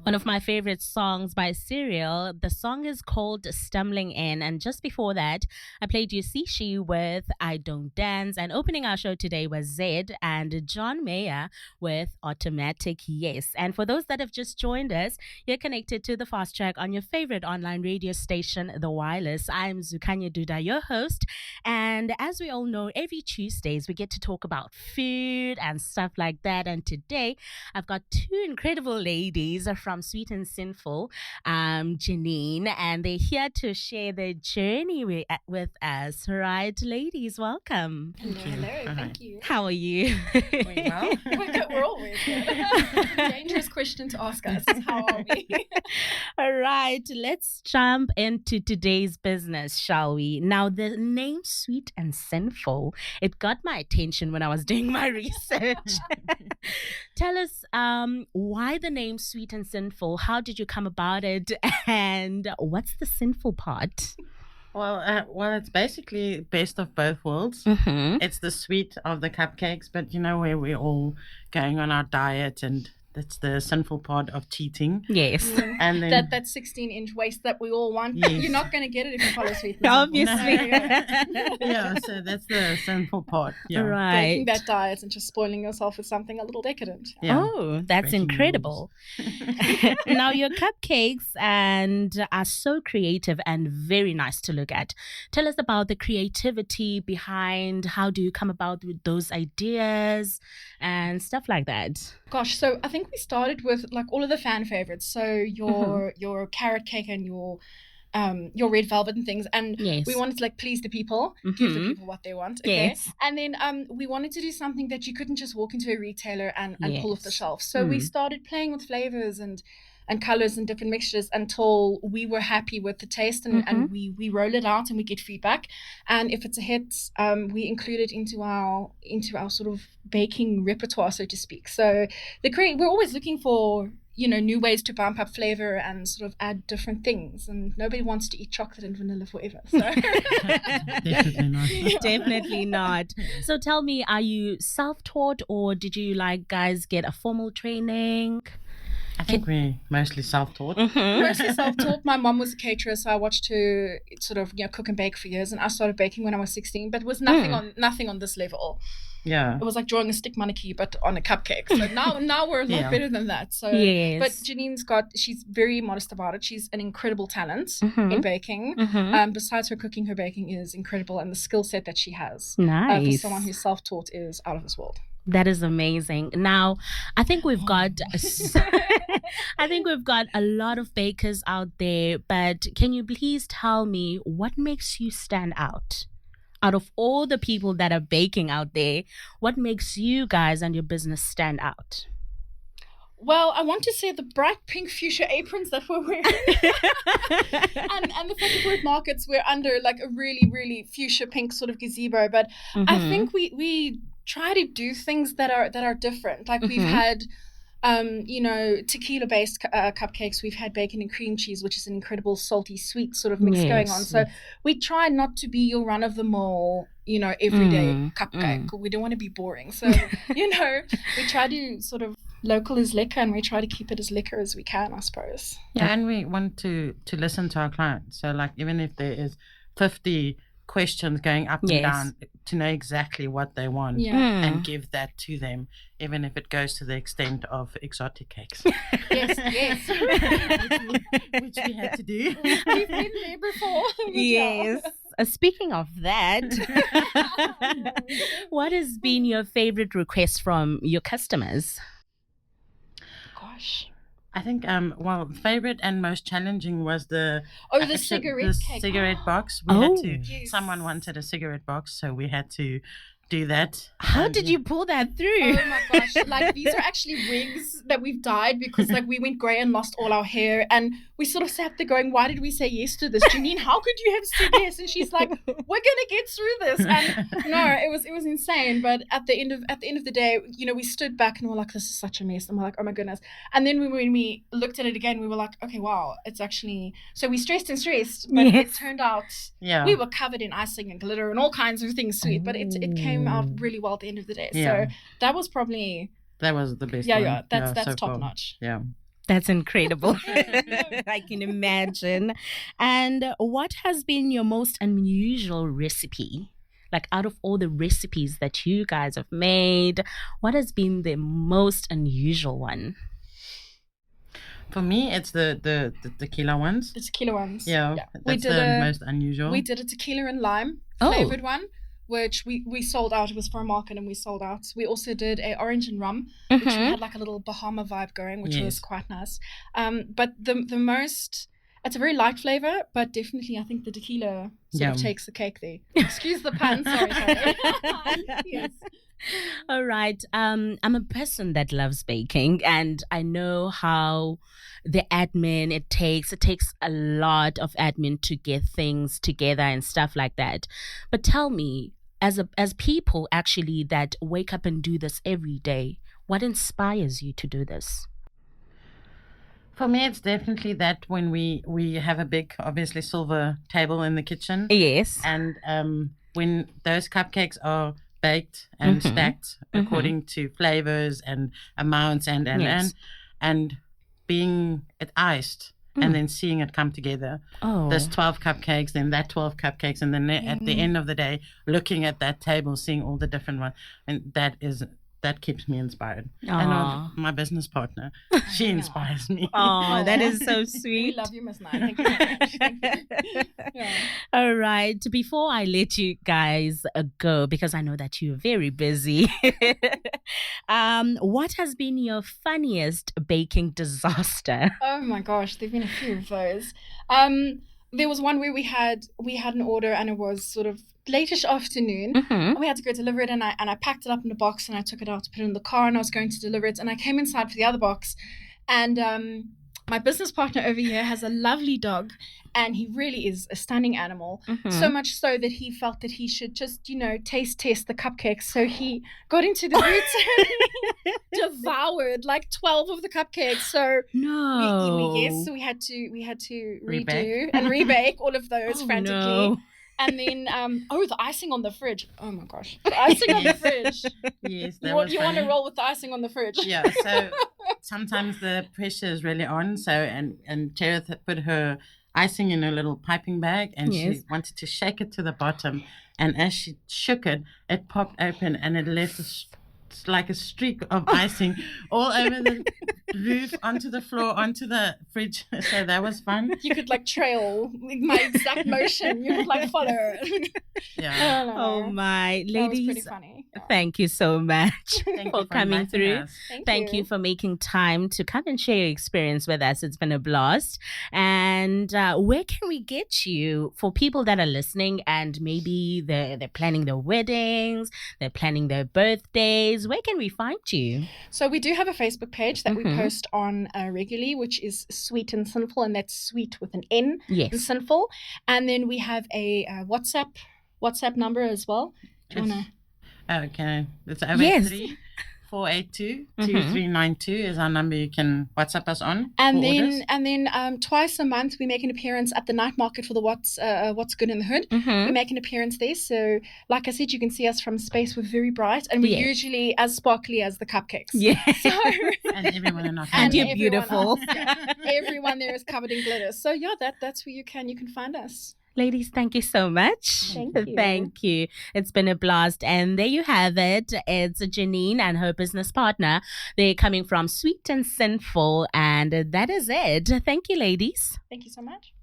One of my favorite songs by Serial. The song is called Stumbling In. And just before that, I played you Sishi with I Don't Dance. And opening our show today was Zed and John Mayer with Automatic Yes. And for those that have just joined us, you're connected to the Fast Track on your favorite online radio station, The Wireless. I'm Zukanya Duda, your host. And as we all know, every Tuesdays we get to talk about food and stuff like that. And today I've got two incredible ladies from Sweet and Sinful, Janine, and they're here to share their journey with us. Right, ladies, welcome. Hello, thank you. How are you? Doing well. We're always good. Dangerous question to ask us. How are we? All right, let's jump into today's business, shall we? Now, the name Sweet and Sinful, it got my attention when I was doing my research. Tell us why the name Sweet and Sinful. How did you come about it? And what's the sinful part? Well, it's basically best of both worlds. Mm-hmm. It's the sweet of the cupcakes, but where we're all going on our diet, and that's the sinful part of cheating. Yes. And then that 16-inch waist that we all want. Yes. You're not going to get it if you follow Sweet. Obviously. yeah, so that's the sinful part. Yeah. Right. Breaking that diet and just spoiling yourself with something a little decadent. Yeah. Oh, that's Breaking incredible. Now, your cupcakes are so creative and very nice to look at. Tell us about the creativity behind how do you come about with those ideas and stuff like that. Gosh, so I think we started with like all of the fan favorites. So your carrot cake and your red velvet and things, and Yes. we wanted to like please the people, give the Mhm. people what they want. Okay? Yes. And then we wanted to do something that you couldn't just walk into a retailer and pull off the Yes. shelf. So we Mm. started playing with flavors and colors and different mixtures until we were happy with the taste, and we roll it out and we get feedback. And if it's a hit, we include it into our sort of baking repertoire, so to speak. So we're always looking for new ways to bump up flavor and sort of add different things, and nobody wants to eat chocolate and vanilla forever. So Definitely not. Definitely not. So tell me, are you self-taught or did you guys get a formal training? I think we're mostly self-taught. mostly self-taught. My mom was a caterer, so I watched her sort of cook and bake for years, and I started baking when I was 16, but it was nothing on this level. Yeah. It was like drawing a stick mannequin but on a cupcake. So now we're a lot Yeah. better than that. So Yes. but she's very modest about it. She's an incredible talent Mhm. in baking. Mhm. Besides her cooking, her baking is incredible, and the skill set that she has for Nice. someone who's self-taught is out of this world. That is amazing. Now, I think we've got a lot of bakers out there, but can you please tell me what makes you stand out? Out of all the people that are baking out there, what makes you guys and your business stand out? Well, I want to say the bright pink fuchsia aprons that we're wearing, and the fact that we're at markets, we're under like a really, really fuchsia pink sort of gazebo. But I Mhm. think we try to do things that are different. Like we've Mhm. had, tequila-based cupcakes. We've had bacon and cream cheese, which is an incredible salty sweet sort of mix going on. Yes. So we try not to be your run-of-the-mill, everyday cupcake. We don't want to be boring. So we try to sort of local is liquor, and we try to keep it as liquor as we can, I suppose. Yeah, and we want to listen to our clients. So like even if there is 50 questions going up Yes. and down, to know exactly what they want Yeah. and give that to them, even if it goes to the extent of exotic cakes. Yes. which we had to do. We've been there before. Yes. Speaking of that, what has been your favorite request from your customers? Gosh. I think favorite and most challenging was the Cigarette cake. cigarette box. Yes. Someone wanted a cigarette box, so we had to do that. How And did you pull that through? Oh my gosh, like these are actually wigs that we've dyed because like we went grey and lost all our hair, and we sort of sat there going, why did we say yes to this? Janine, how could you have said yes? And she's like, we're gonna get through this. And no, it was insane. But at the end of the day, we stood back and we're like, this is such a mess. And we're like, oh my goodness. And then when we looked at it again, we were like, okay, wow, it's actually, so we stressed, but Yes. it turned out Yeah. we were covered in icing and glitter and all kinds of things sweet, but it came out really well at the end of the day. Yeah. So that was probably That was the best yeah, one. yeah, that's so top far. notch. Yeah. That's incredible. I can imagine. And what has been your most unusual recipe? Like out of all the recipes that you guys have made, what has been the most unusual one? For me, it's the tequila ones. The tequila ones. Yeah, We that's did the a most unusual. we did a tequila and lime Oh. flavored one, which we sold out. It was for a market and we sold out. We also did a orange and rum, which we Mhm. had like a little Bahama vibe going, which was Yes. quite nice. But the most, it's a very light flavor, but definitely I think the tequila sort of Yum. takes the cake there. Excuse the pun, sorry. Yes. All right. I'm a person that loves baking, and I know how the admin it takes. It takes a lot of admin to get things together and stuff like that. But tell me, as people actually that wake up and do this every day, what inspires you to do this? For me, it's definitely that when we have a big, obviously silver table in the kitchen, Yes. and when those cupcakes are baked and Mhm. stacked Mhm. according to flavors and amounts and Yes. and being it iced Mm. and then seeing it come together. Oh. There's 12 cupcakes, then that 12 cupcakes, and then at the end of the day, looking at that table, seeing all the different ones, and that keeps me inspired. And Aw. my business partner, she inspires me. Oh, that is so We sweet. love you, Miss Nine. Thank you so much. Thank you. Yeah. All right. Before I let you guys go, because I know that you're very busy, what has been your funniest baking disaster? Oh my gosh, there've been a few of those. There was one where we had an order and it was sort of late-ish afternoon. Mm-hmm. And we had to go deliver it, and I packed it up in a box and I took it out to put it in the car, and I was going to deliver it, and I came inside for the other box, and my business partner over here has a lovely dog, and he really is a stunning animal. Mm-hmm. So much so that he felt that he should just, taste test the cupcakes. So he got into the booth and devoured like 12 of the cupcakes. So No. yes, so we had to redo Rebake. and rebake all of those Oh, frantically. no. And then the icing on the fridge. Oh my gosh. The icing on the fridge. Yes, that You was want to funny. roll with the icing on the fridge. Yeah, so sometimes the pressure is really on. So and Cherith had put her icing in a little piping bag, and Yes. she wanted to shake it to the bottom. And as she shook it, it popped open, and it left like a streak of icing all over the roof, onto the floor, onto the fridge. So that was fun. You could like trail my exact motion. You could like follow. Yeah. Oh my. That was pretty Ladies, funny. thank you so much Thank for you coming inviting through. us. Thank you for making time to come and share your experience with us. It's been a blast. And where can we get you for people that are listening and maybe they're planning their weddings, they're planning their birthdays? Where can we find you? So we do have a Facebook page that we Mhm. post on regularly, which is Sweet and Sinful, and that's sweet with an N and Yes. Sinful. And then we have a WhatsApp number as well. Do you It's- wanna? Okay. It's over Yes. 482-2392 is our number. You can WhatsApp us on. And for orders. then twice a month we make an appearance at the night market for the What's Good in the Hood. We Mm-hmm. make an appearance there. So, like I said, you can see us from space. We're very bright, and we're Yes. usually as sparkly as the cupcakes. Yeah. So, And everyone in our And family. you're everyone beautiful. else, yeah. Everyone there is covered in glitter. So yeah, that's where you can find us. Ladies, thank you so much. Thank you. Thank you. It's been a blast. And there you have it. It's Janine and her business partner. They're coming from Sweet and Sinful. And that is it. Thank you, ladies. Thank you so much.